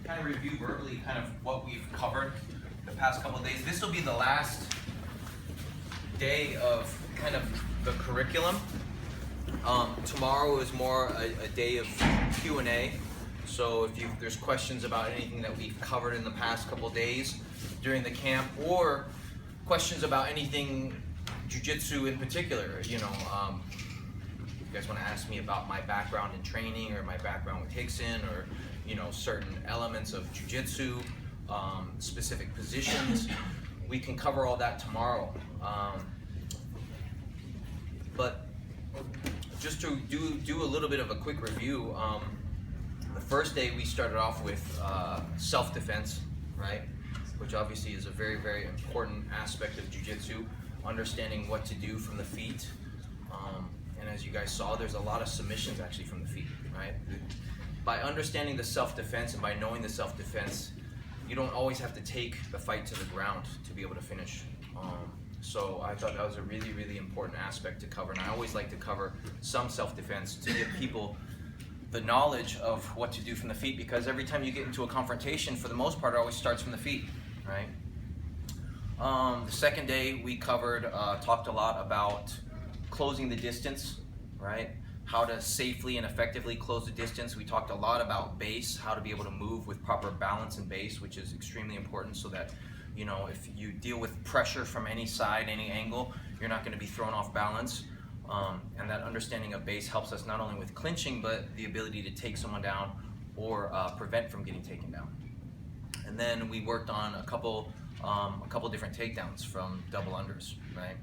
kind of review verbally kind of what we've covered the past couple of days. This will be the last day of kind of the curriculum. Tomorrow is more a day of Q&A. So if there's questions about anything that we've covered in the past couple of days during the camp, or questions about anything Jiu-Jitsu in particular, you know, if you guys want to ask me about my background in training or my background with Rickson, or you know, certain elements of Jiu-Jitsu, specific positions, we can cover all that tomorrow. But just to do a little bit of a quick review, the first day we started off with self-defense, right? Which obviously is a very, very important aspect of Jiu-Jitsu, understanding what to do from the feet. And as you guys saw, there's a lot of submissions actually from the feet, right? By understanding the self-defense and by knowing the self-defense, you don't always have to take the fight to the ground to be able to finish. So I thought that was a really, really important aspect to cover. And I always like to cover some self-defense to give people the knowledge of what to do from the feet, because every time you get into a confrontation, for the most part, it always starts from the feet, right? The second day we covered, talked a lot about closing the distance, right? How to safely and effectively close the distance. We talked a lot about base, how to be able to move with proper balance and base, which is extremely important, so that, you know, if you deal with pressure from any side, any angle, you're not going to be thrown off balance. And that understanding of base helps us not only with clinching, but the ability to take someone down or prevent from getting taken down. And then we worked on a couple different takedowns from double unders, right?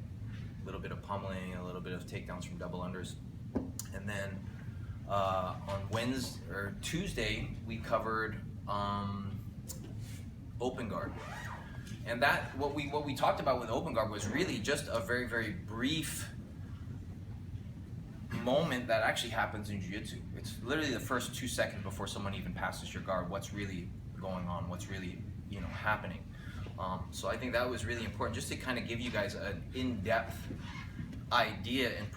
A little bit of pummeling, a little bit of takedowns from double unders. And then on Tuesday, we covered open guard. And that, what we talked about with open guard was really just a very, very brief moment that actually happens in Jiu-Jitsu. It's literally the first 2 seconds before someone even passes your guard, what's really going on, what's really, you know, happening. So I think that was really important, just to kind of give you guys an in-depth idea and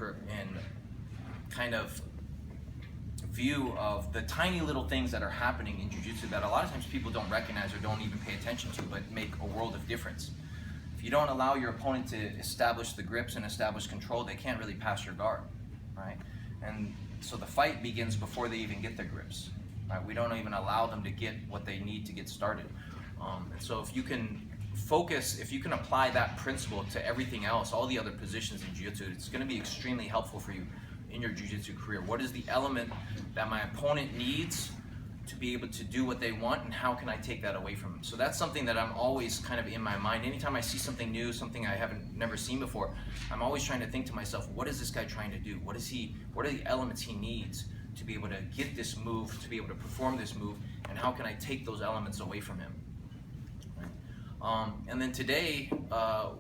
kind of view of the tiny little things that are happening in Jiu-Jitsu that a lot of times people don't recognize or don't even pay attention to, but make a world of difference. If you don't allow your opponent to establish the grips and establish control, they can't really pass your guard, right? And so the fight begins before they even get their grips, right? We don't even allow them to get what they need to get started. And so if you can focus, if you can apply that principle to everything else, all the other positions in Jiu-Jitsu, it's going to be extremely helpful for you in your Jiu-Jitsu career. What is the element that my opponent needs to be able to do what they want, and how can I take that away from them? So that's something that I'm always kind of in my mind. Anytime I see something new, something I haven't never seen before, I'm always trying to think to myself, what is this guy trying to do? What are the elements he needs to be able to get this move, to be able to perform this move, and how can I take those elements away from him? And then today,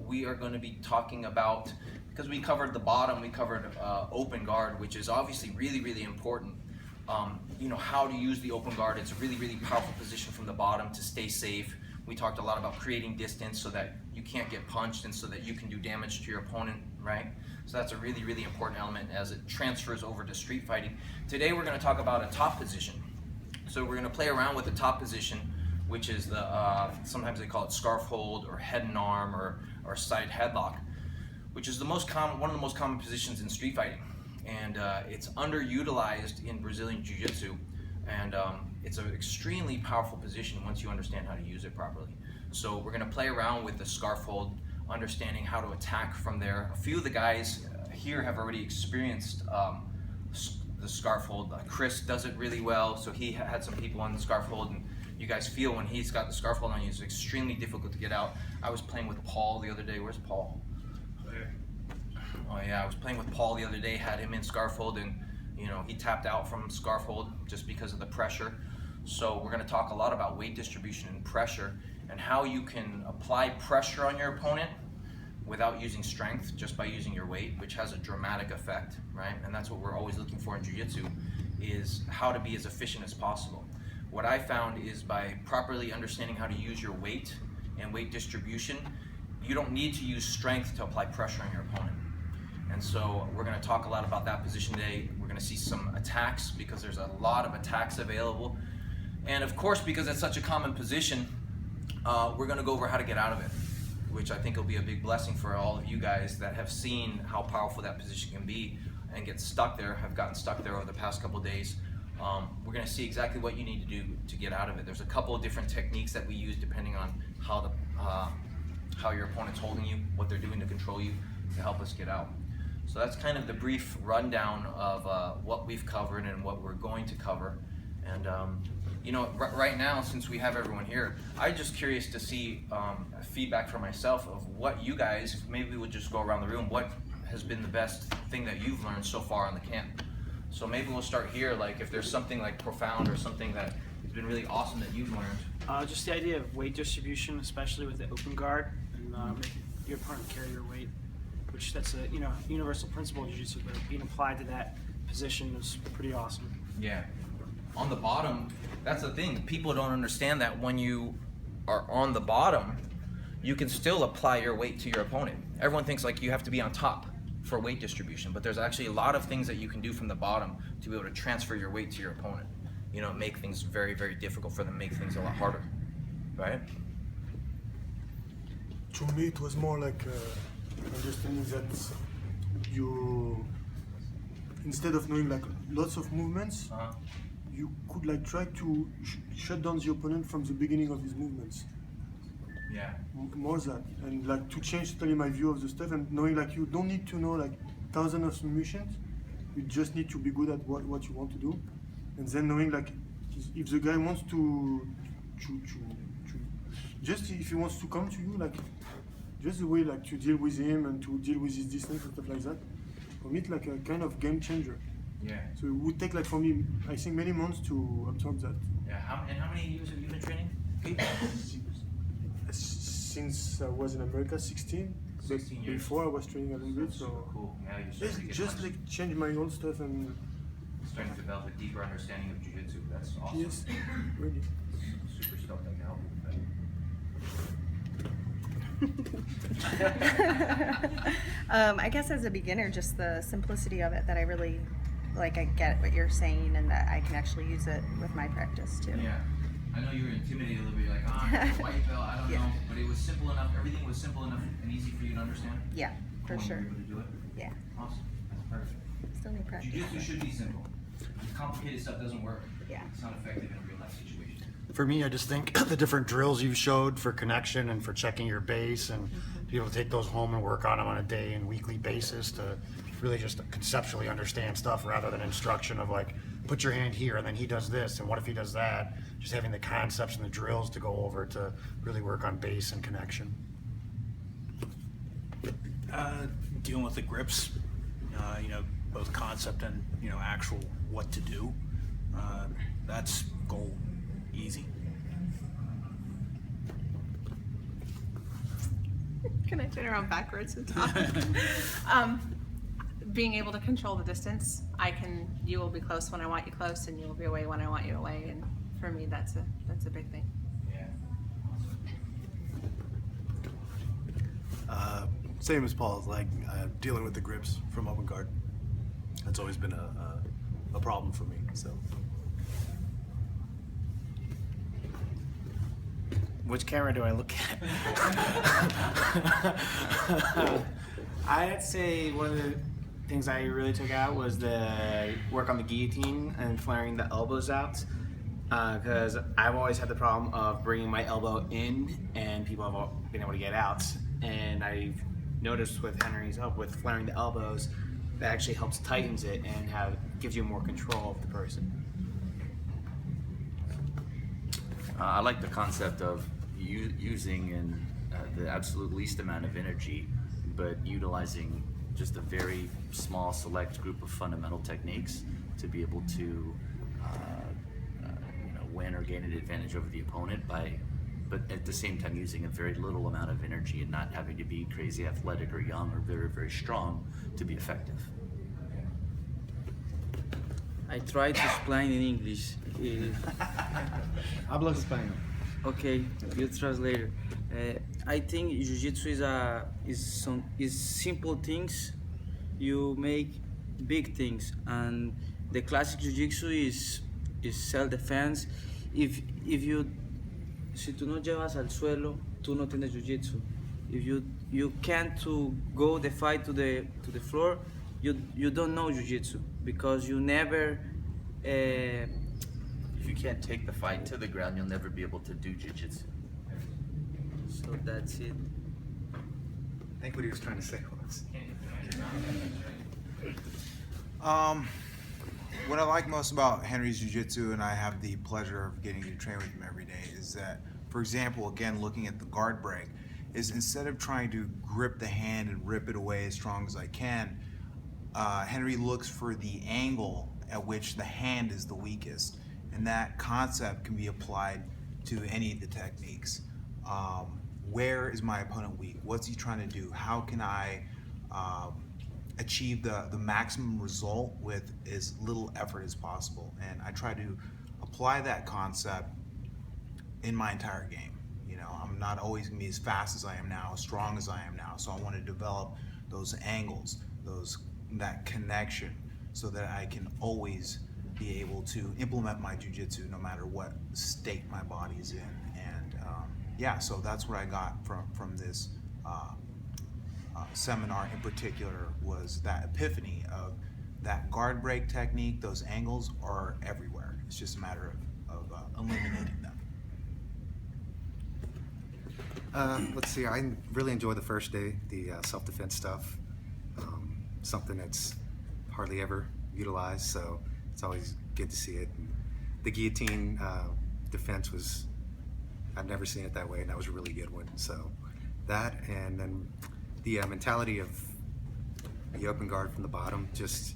we are going to be talking about, because we covered the bottom, we covered open guard, which is obviously really, really important. You know, how to use the open guard. It's a really, really powerful position from the bottom to stay safe. We talked a lot about creating distance so that you can't get punched and so that you can do damage to your opponent, right? So that's a really, really important element as it transfers over to street fighting. Today we're going to talk about a top position. So we're going to play around with the top position, which is the, sometimes they call it scarf hold or head and arm or side headlock, which is the most common, one of the most common positions in street fighting. And it's underutilized in Brazilian Jiu-Jitsu, and it's an extremely powerful position once you understand how to use it properly. So we're going to play around with the scarf hold, understanding how to attack from there. A few of the guys here have already experienced the scarf hold. Chris does it really well, so he had some people on the scarf hold, and you guys feel when he's got the scarf hold on you, it's extremely difficult to get out. I was playing with Paul the other day. Where's Paul? Oh yeah, I was playing with Paul the other day, had him in scarf hold, and you know, he tapped out from scarf hold just because of the pressure. So we're going to talk a lot about weight distribution and pressure, and how you can apply pressure on your opponent without using strength, just by using your weight, which has a dramatic effect, right? And that's what we're always looking for in Jiu-Jitsu, is how to be as efficient as possible. What I found is by properly understanding how to use your weight and weight distribution, you don't need to use strength to apply pressure on your opponent. And so we're going to talk a lot about that position today. We're going to see some attacks, because there's a lot of attacks available. And of course, because it's such a common position, we're going to go over how to get out of it, which I think will be a big blessing for all of you guys that have seen how powerful that position can be and get stuck there, have gotten stuck there over the past couple days. We're going to see exactly what you need to do to get out of it. There's a couple of different techniques that we use depending on how your opponent's holding you, what they're doing to control you, to help us get out. So that's kind of the brief rundown of what we've covered and what we're going to cover. And you know, right now, since we have everyone here, I'm just curious to see feedback from myself of what you guys, maybe we'll just go around the room, what has been the best thing that you've learned so far in the camp. So maybe we'll start here, like if there's something like profound or something that has been really awesome that you've learned. Just the idea of weight distribution, especially with the open guard, and making your opponent carry your weight, which that's a universal principle of Jiu-Jitsu, but being applied to that position is pretty awesome. Yeah. On the bottom, that's the thing. People don't understand that when you are on the bottom, you can still apply your weight to your opponent. Everyone thinks like you have to be on top for weight distribution, but there's actually a lot of things that you can do from the bottom to be able to transfer your weight to your opponent. You know, make things very, very difficult for them, make things a lot harder, right? To me, it was more like understanding that you, instead of knowing like lots of movements, you could like try to shut down the opponent from the beginning of his movements. Yeah. More that, and like to change totally my view of the stuff, and knowing like you don't need to know like thousands of submissions, you just need to be good at what you want to do, and then knowing like if the guy wants to just if he wants to come to you, like just the way like to deal with him and to deal with his distance and stuff like that, for me it's like a kind of game changer. Yeah. So it would take like for me, I think many months to absorb that. Yeah. How many years have you been training? Since I was in America, 16. 16 years. Before I was training a little bit, so Cool. Now you're starting to get just much, like change my old stuff and starting to develop a deeper understanding of Jiu-Jitsu. That's awesome. yes, really. Super stoked I can help you with I guess as a beginner, just the simplicity of it that I really like. I get what you're saying, and that I can actually use it with my practice too. Yeah. I know you were intimidated a little bit. You're like, I'm a white belt, I don't know. But it was simple enough. Everything was simple enough and easy for you to understand. Yeah, for Cool, sure. you were able to do it. Yeah, Awesome. That's perfect. still need practice. Jiu-Jitsu should be simple. Complicated stuff doesn't work. Yeah. It's not effective in a real life situation. For me, I just think the different drills you've showed for connection and for checking your base and be able to take those home and work on them on a day and weekly basis to really just conceptually understand stuff rather than instruction of like, put your hand here and then he does this and what if he does that. Just having the concepts and the drills to go over to really work on base and connection. Dealing with the grips, both concept and actual what to do. That's gold, easy. Can I turn around backwards and talk? Being able to control the distance, you will be close when I want you close, and you will be away when I want you away. And for me, that's a big thing. Yeah. Same as Paul's, like dealing with the grips from open guard. That's always been a problem for me. So. Which camera do I look at? I'd say one of the things I really took out was the work on the guillotine and flaring the elbows out, because I've always had the problem of bringing my elbow in and people have been able to get out, and I've noticed with Henry's help with flaring the elbows, that actually helps tightens it and gives you more control of the person. I like the concept of using in the absolute least amount of energy, but utilizing just a very small select group of fundamental techniques to be able to win or gain an advantage over the opponent but at the same time using a very little amount of energy and not having to be crazy athletic or young or very, very strong to be effective. I try to explain in English. Habla español. Okay, you translator. I think Jiu-Jitsu is simple things. You make big things, and the classic Jiu-Jitsu is self-defense. if you si tú no llevas al suelo, tú no tienes jiu-jitsu. If you can't to go the fight to the floor, you don't know jiu-jitsu because you never. If you can't take the fight to the ground, you'll never be able to do jiu-jitsu. So that's it. I think what he was trying to say was. What I like most about Henry's Jiu-Jitsu, and I have the pleasure of getting to train with him every day, is that, for example, again, looking at the guard break, is instead of trying to grip the hand and rip it away as strong as I can, Henry looks for the angle at which the hand is the weakest. And that concept can be applied to any of the techniques. Where is my opponent weak? What's he trying to do? How can I achieve the maximum result with as little effort as possible? And I try to apply that concept in my entire game. You know, I'm not always gonna be as fast as I am now, as strong as I am now. So I want to develop those angles, that connection, so that I can always be able to implement my jiu-jitsu no matter what state my body's in. And yeah, so that's what I got from this seminar in particular, was that epiphany of that guard break technique. Those angles are everywhere. It's just a matter of eliminating them. Let's see, I really enjoyed the first day, the self-defense stuff. Something that's hardly ever utilized, so it's always good to see it. And the guillotine defense was, I've never seen it that way, and that was a really good one. So that, and then the mentality of the open guard from the bottom, just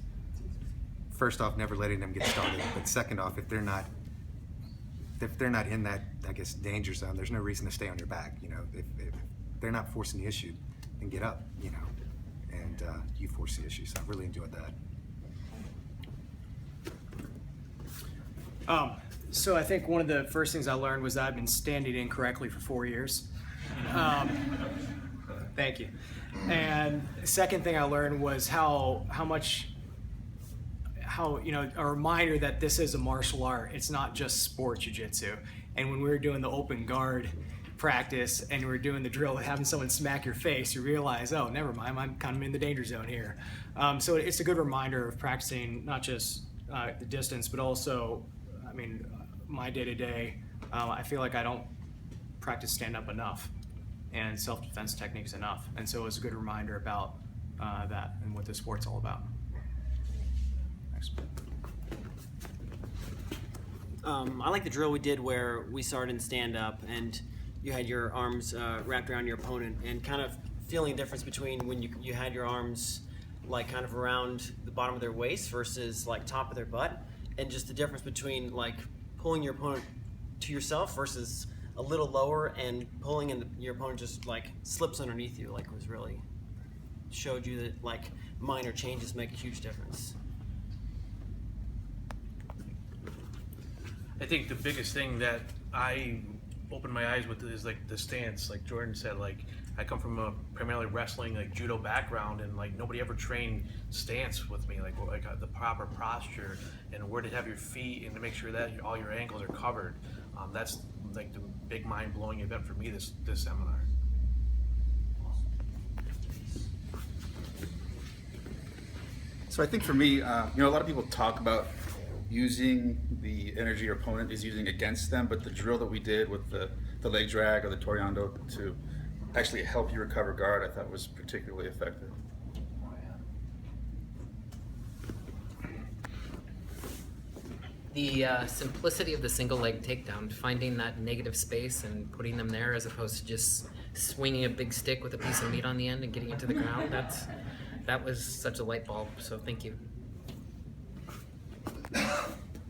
first off, never letting them get started, but second off, if they're not in that, I guess, danger zone, there's no reason to stay on your back. You know, if they're not forcing the issue, then get up. You know, and you force the issue. So I really enjoyed that. So I think one of the first things I learned was that I've been standing incorrectly for 4 years. Thank you. And the second thing I learned was how you know, a reminder that this is a martial art. It's not just sport jiu-jitsu. And when we were doing the open guard practice and we were doing the drill of having someone smack your face, you realize, oh, never mind, I'm kind of in the danger zone here. So it's a good reminder of practicing not just the distance, but also, I mean, my day-to-day, I feel like I don't practice stand-up enough and self-defense techniques enough. And so it was a good reminder about that and what the sport's all about. Thanks. I like the drill we did where we started in stand-up and you had your arms wrapped around your opponent, and kind of feeling the difference between when you had your arms like kind of around the bottom of their waist versus like top of their butt, and just the difference between like pulling your opponent to yourself versus a little lower and pulling, and your opponent just like slips underneath you. Like, was really showed you that like minor changes make a huge difference. I think the biggest thing that I opened my eyes with is like the stance. Like Jordan said, like I come from a primarily wrestling, like judo background, and like nobody ever trained stance with me, like the proper posture and where to have your feet and to make sure that all your ankles are covered. That's like the big mind-blowing event for me this seminar. So I think for me, you know, a lot of people talk about using the energy your opponent is using against them, but the drill that we did with the leg drag or the Toriando to actually help you recover guard, I thought was particularly effective. The simplicity of the single leg takedown, finding that negative space and putting them there as opposed to just swinging a big stick with a piece of meat on the end and getting it to the ground, that was such a light bulb, so thank you.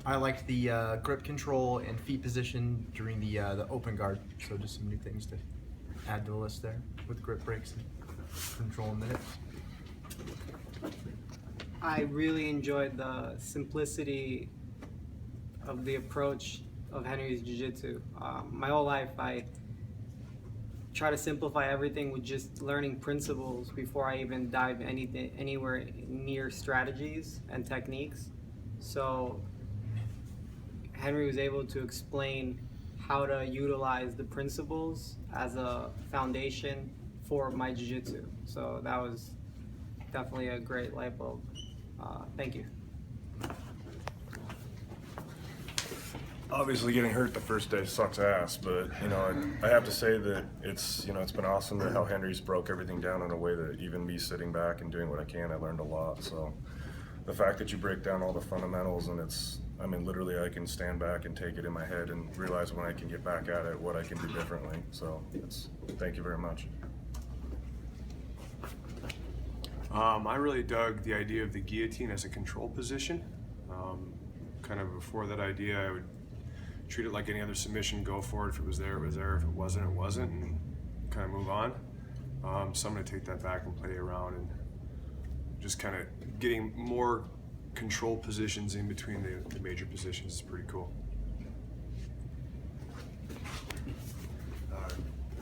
I liked the grip control and feet position during the open guard, so just some new things to add to the list there with grip breaks and control in minutes. I really enjoyed the simplicity of the approach of Henry's Jiu-Jitsu. My whole life I try to simplify everything with just learning principles before I even dive anywhere near strategies and techniques. So Henry was able to explain how to utilize the principles as a foundation for my jiu-jitsu. So that was definitely a great light bulb. Thank you. Obviously, getting hurt the first day sucks ass, but I have to say that it's been awesome how Henry's broke everything down in a way that even me sitting back and doing what I can, I learned a lot. So the fact that you break down all the fundamentals and literally I can stand back and take it in my head and realize when I can get back at it what I can do differently. So thank you very much. I really dug the idea of the guillotine as a control position. Kind of before that idea, I would treat it like any other submission, go for it. If it was there, it was there. If it wasn't, it wasn't, and kind of move on. So I'm going to take that back and play around and just kind of getting more control positions in between the major positions is pretty cool.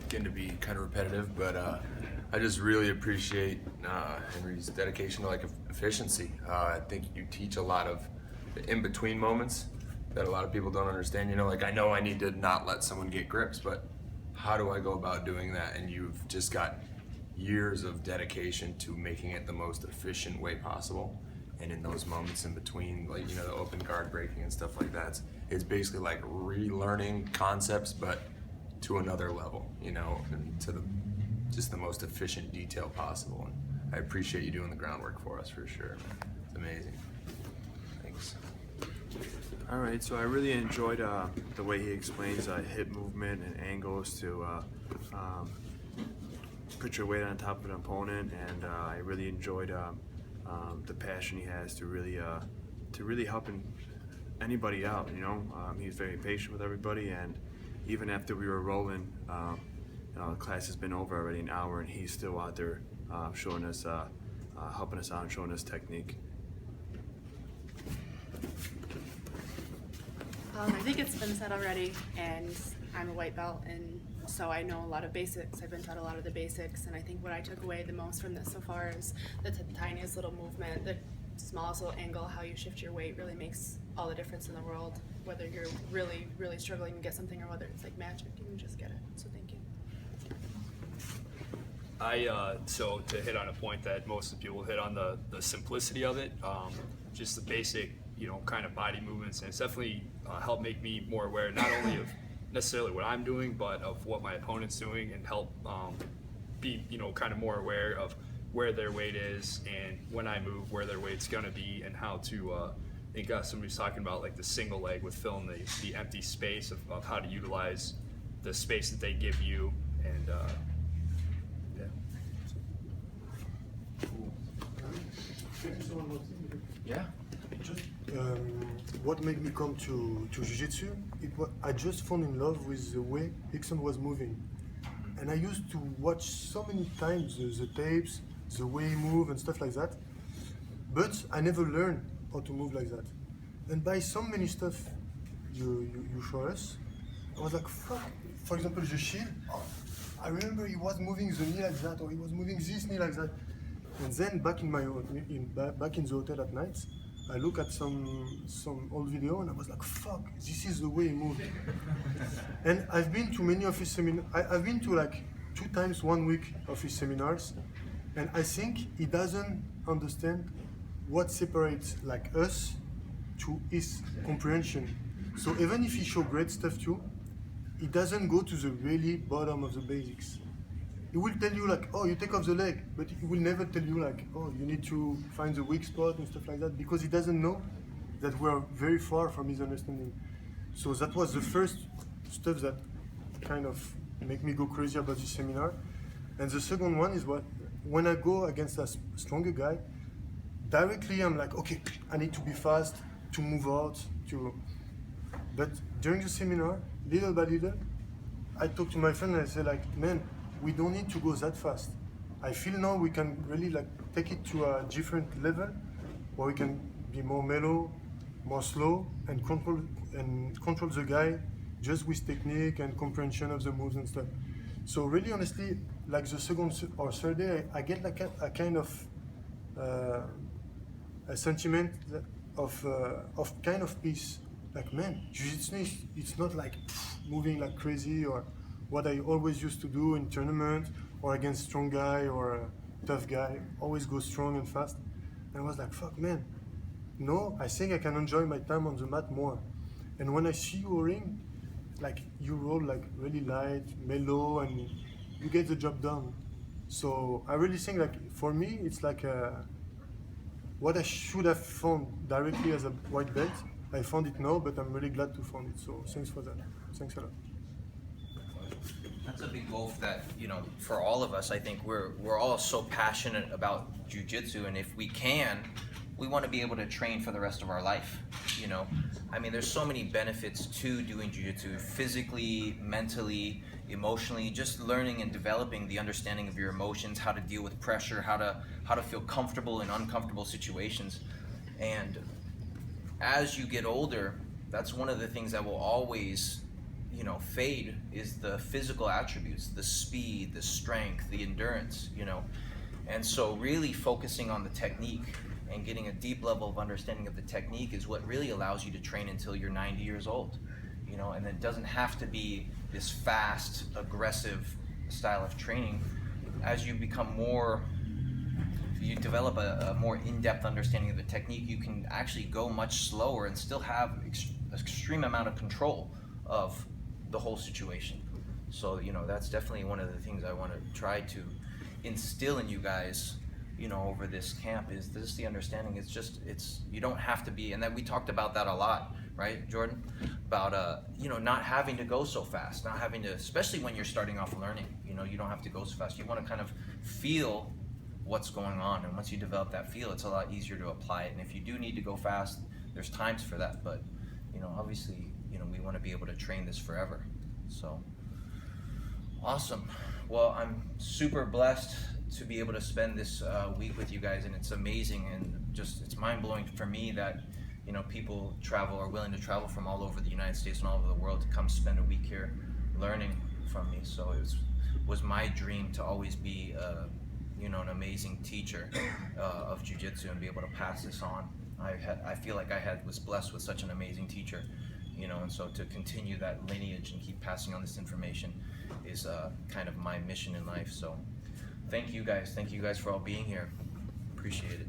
Again, to be kind of repetitive, but I just really appreciate Henry's dedication to efficiency. I think you teach a lot of the in-between moments that a lot of people don't understand. I know I need to not let someone get grips, but how do I go about doing that? And you've just got years of dedication to making it the most efficient way possible. And in those moments in between, the open guard breaking and stuff like that, it's basically like relearning concepts, but to another level, and to just the most efficient detail possible. And I appreciate you doing the groundwork for us for sure. It's amazing. Thanks. All right, so I really enjoyed the way he explains hip movement and angles to put your weight on top of an opponent, and I really enjoyed the passion he has to really helping anybody out. He's very patient with everybody, and even after we were rolling, the class has been over already an hour, and he's still out there showing us, helping us out and showing us technique. I think it's been said already, and I'm a white belt, and so I know a lot of basics. I've been taught a lot of the basics, and I think what I took away the most from this so far is the tiniest little movement, the smallest little angle, how you shift your weight really makes all the difference in the world, whether you're really, really struggling to get something or whether it's like magic, you can just get it. So thank you. So to hit on a point that most of the people hit on, the simplicity of it, just the basic, kind of body movements, and it's definitely helped make me more aware, not only of necessarily what I'm doing, but of what my opponent's doing, and help be, kind of more aware of where their weight is, and when I move, where their weight's gonna be, and how to, I think somebody was talking about the single leg with filling the empty space of how to utilize the space that they give you, and Yeah. What made me come to Jiu-Jitsu, I just fell in love with the way Rickson was moving. And I used to watch so many times the tapes, the way he moved and stuff like that. But I never learned how to move like that. And by so many stuff you show us, I was like, fuck. For example, the shield, I remember he was moving the knee like that, or he was moving this knee like that. And then back in back in the hotel at night, I look at some old video and I was like, fuck, this is the way he moved. And I've been to many of his seminars. I've been to 2 times 1 week of his seminars, and I think he doesn't understand what separates us to his comprehension. So even if he show great stuff too, he doesn't go to the really bottom of the basics. He will tell you oh, you take off the leg, but he will never tell you oh, you need to find the weak spot and stuff like that, because he doesn't know that we're very far from his understanding. So that was the first stuff that kind of make me go crazy about this seminar. And the second one is when I go against a stronger guy, directly I'm like, okay, I need to be fast, to move out, but during the seminar, little by little, I talk to my friend and I say man, we don't need to go that fast. I feel now we can really take it to a different level where we can be more mellow, more slow, and control the guy just with technique and comprehension of the moves and stuff. So really honestly, the second or third day, I get a kind of a sentiment of kind of peace like, man, jiu-jitsu, it's not like moving like crazy or what I always used to do in tournament or against strong guy or a tough guy. Always go strong and fast. And I was like, fuck, man. No, I think I can enjoy my time on the mat more. And when I see you ring, like you roll like really light, mellow, and you get the job done. So I really think like for me, it's like what I should have found directly as a white belt. I found it now, but I'm really glad to find it. So thanks for that. Thanks a lot. That's a big goal that, you know, for all of us. I think we're all so passionate about jiu-jitsu, and if we can, we want to be able to train for the rest of our life. You know, I mean, there's so many benefits to doing jiu-jitsu, physically, mentally, emotionally, just learning and developing the understanding of your emotions, how to deal with pressure, how to feel comfortable in uncomfortable situations. And as you get older, that's one of the things that will always, you know, fade, is the physical attributes, the speed, the strength, the endurance, you know. And so really focusing on the technique and getting a deep level of understanding of the technique is what really allows you to train until you're 90 years old, you know. And it doesn't have to be this fast, aggressive style of training. As you become more, you develop a more in-depth understanding of the technique, you can actually go much slower and still have extreme amount of control of the whole situation. So, you know, that's definitely one of the things I want to try to instill in you guys, you know, over this camp, is this the understanding. It's you don't have to be, and that we talked about that a lot, right, Jordan? About you know, not having to go so fast, not having to, especially when you're starting off learning, you know, you don't have to go so fast. You want to kind of feel what's going on, and once you develop that feel, it's a lot easier to apply it. And if you do need to go fast, there's times for that, but you know, obviously, you know, we want to be able to train this forever. So awesome. Well, I'm super blessed to be able to spend this week with you guys, and it's amazing, and just it's mind-blowing for me that, you know, people are willing to travel from all over the United States and all over the world to come spend a week here learning from me. So it was my dream to always be you know, an amazing teacher of jiu-jitsu and be able to pass this on. I feel like was blessed with such an amazing teacher, you know, and so to continue that lineage and keep passing on this information is kind of my mission in life. So thank you guys for all being here. Appreciate it.